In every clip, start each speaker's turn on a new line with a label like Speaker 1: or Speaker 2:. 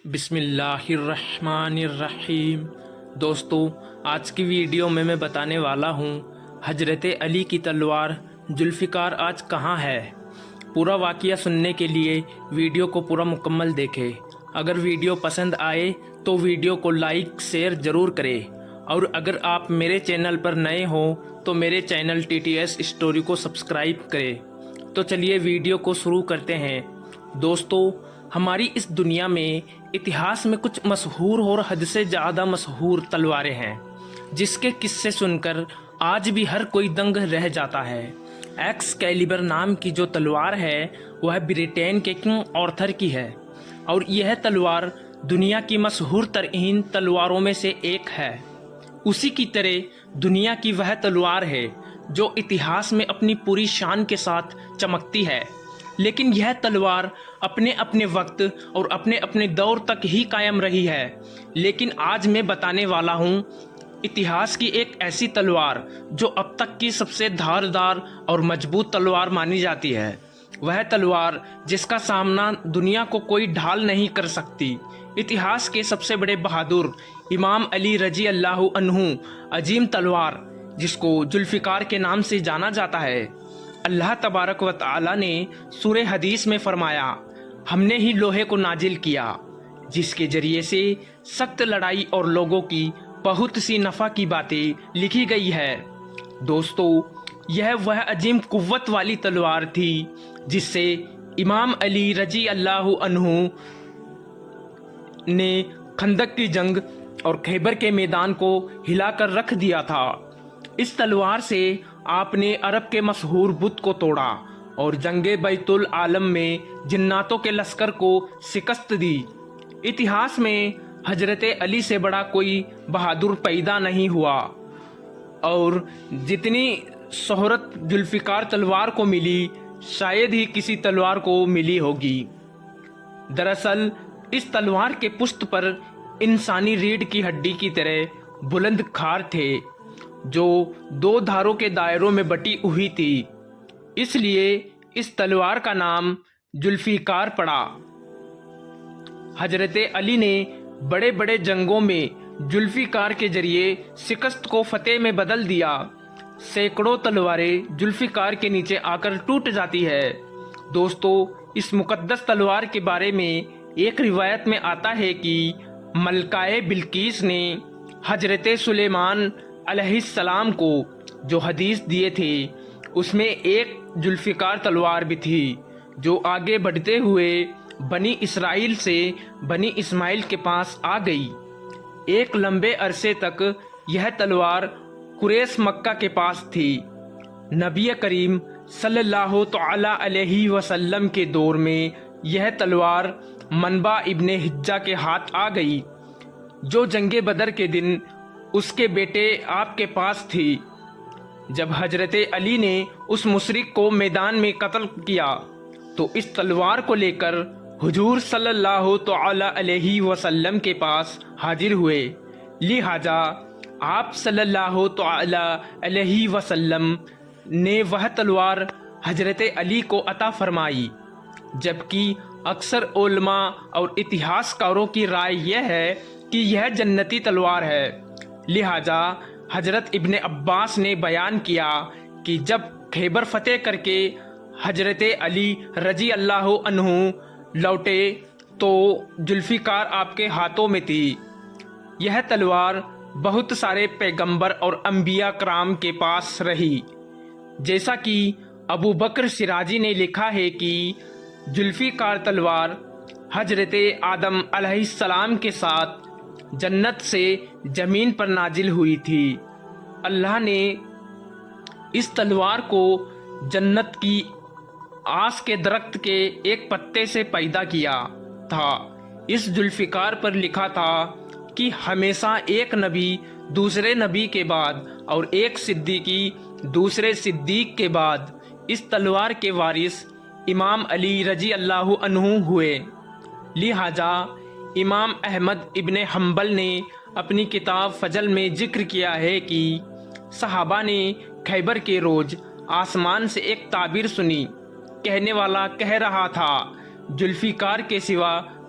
Speaker 1: بسم اللہ الرحمن الرحیم۔ دوستو، آج کی ویڈیو میں بتانے والا ہوں حضرت علی کی تلوار ذوالفقار آج کہاں ہے۔ پورا واقعہ سننے کے لیے ویڈیو کو پورا مکمل دیکھیں۔ اگر ویڈیو پسند آئے تو ویڈیو کو لائک شیئر ضرور کریں، اور اگر آپ میرے چینل پر نئے ہوں تو میرے چینل TTS اسٹوری کو سبسکرائب کریں۔ تو چلیے ویڈیو کو شروع کرتے ہیں۔ دوستو، ہماری اس دنیا میں اتہاس میں کچھ مشہور اور حد سے زیادہ مشہور تلواریں ہیں، جس کے قصے سن کر آج بھی ہر کوئی دنگ رہ جاتا ہے۔ ایکسکیلیبر نام کی جو تلوار ہے وہ برٹین کے کنگ آرتھر کی ہے، اور یہ تلوار دنیا کی مشہور ترین تلواروں میں سے ایک ہے۔ اسی کی طرح دنیا کی وہ تلوار ہے جو اتہاس میں اپنی پوری شان کے ساتھ چمکتی ہے، لیکن یہ تلوار اپنے اپنے وقت اور اپنے اپنے دور تک ہی قائم رہی ہے۔ لیکن آج میں بتانے والا ہوں اتہاس کی ایک ایسی تلوار جو اب تک کی سب سے دھاردار اور مضبوط تلوار مانی جاتی ہے۔ وہ تلوار جس کا سامنا دنیا کو کوئی ڈھال نہیں کر سکتی۔ اتہاس کے سب سے بڑے بہادر امام علی رضی اللہ عنہ عظیم تلوار، جس کو ذوالفقار کے نام سے جانا جاتا ہے۔ اللہ تبارک و تعالی نے سورہ حدیث میں فرمایا، ہم نے ہی لوہے کو نازل کیا، جس کے ذریعے سے سخت لڑائی اور لوگوں کی بہت سی نفع کی باتیں لکھی گئی ہے۔ دوستو، یہ وہ عظیم قوت والی تلوار تھی جس سے امام علی رضی اللہ عنہ نے خندق کی جنگ اور خیبر کے میدان کو ہلا کر رکھ دیا تھا۔ اس تلوار سے آپ نے عرب کے مشہور بت کو توڑا اور جنگ بیت العالم میں جناتوں کے لشکر کو شکست دی۔ اتہاس میں حضرت علی سے بڑا کوئی بہادر پیدا نہیں ہوا، اور جتنی شہرت ذوالفقار تلوار کو ملی شاید ہی کسی تلوار کو ملی ہوگی۔ دراصل اس تلوار کے پشت پر انسانی ریڑھ کی ہڈی کی طرح بلند کھار تھے، جو دو دھاروں کے دائروں میں بٹی ہوئی تھی، اس لیے اس تلوار کا نام ذوالفقار پڑا۔ حضرت علی نے بڑے بڑے جنگوں میں ذوالفقار کے ذریعے شکست کو فتح میں بدل دیا۔ سینکڑوں تلواریں ذوالفقار کے نیچے آ کر ٹوٹ جاتی ہے۔ دوستو، اس مقدس تلوار کے بارے میں ایک روایت میں آتا ہے کہ ملکہ بلقیس نے حضرت سلیمان علیہ السلام کو جو حدیث دیے تھے، اس میں ایک ذوالفقار تلوار بھی تھی، جو آگے بڑھتے ہوئے بنی اسرائیل سے بنی اسماعیل کے پاس آ گئی۔ ایک لمبے عرصے تک یہ تلوار قریش مکہ کے پاس تھی۔ نبی کریم صلی اللہ تعالی علیہ وسلم کے دور میں یہ تلوار منبع ابن حجہ کے ہاتھ آ گئی، جو جنگ بدر کے دن اس کے بیٹے آپ کے پاس تھی۔ جب حضرت علی نے اس مشرک کو میدان میں قتل کیا تو اس تلوار کو لے کر حضور صلی اللہ تعالی علیہ وسلم کے پاس حاضر ہوئے، لہذا آپ صلی اللہ تعالی علیہ وسلم نے وہ تلوار حضرت علی کو عطا فرمائی، جبکہ اکثر علماء اور اتہاس کاروں کی رائے یہ ہے کہ یہ جنتی تلوار ہے۔ لہذا حضرت ابن عباس نے بیان کیا کہ جب خیبر فتح کر کے حضرت علی رضی اللہ عنہ لوٹے تو ذوالفقار آپ کے ہاتھوں میں تھی۔ یہ تلوار بہت سارے پیغمبر اور انبیاء کرام کے پاس رہی، جیسا کہ ابو بکر شیرازی نے لکھا ہے کہ ذوالفقار تلوار حضرت آدم علیہ السلام کے ساتھ جنت سے زمین پر نازل ہوئی تھی۔ اللہ نے اس تلوار کو جنت کی آس کے درخت کے ایک پتے سے پیدا کیا تھا۔ اس ذوالفقار پر لکھا تھا کہ ہمیشہ ایک نبی دوسرے نبی کے بعد اور ایک صدیقی دوسرے صدیق کے بعد اس تلوار کے وارث امام علی رضی اللہ عنہ ہوئے۔ لہذا امام احمد ابن حنبل نے اپنی کتاب فضل میں ذکر کیا ہے کہ صحابہ نے خیبر کے روز آسمان سے ایک تعبیر سنی۔ کہنے والا کہہ رہا تھا، ذوالفقار کے سوا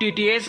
Speaker 1: TTS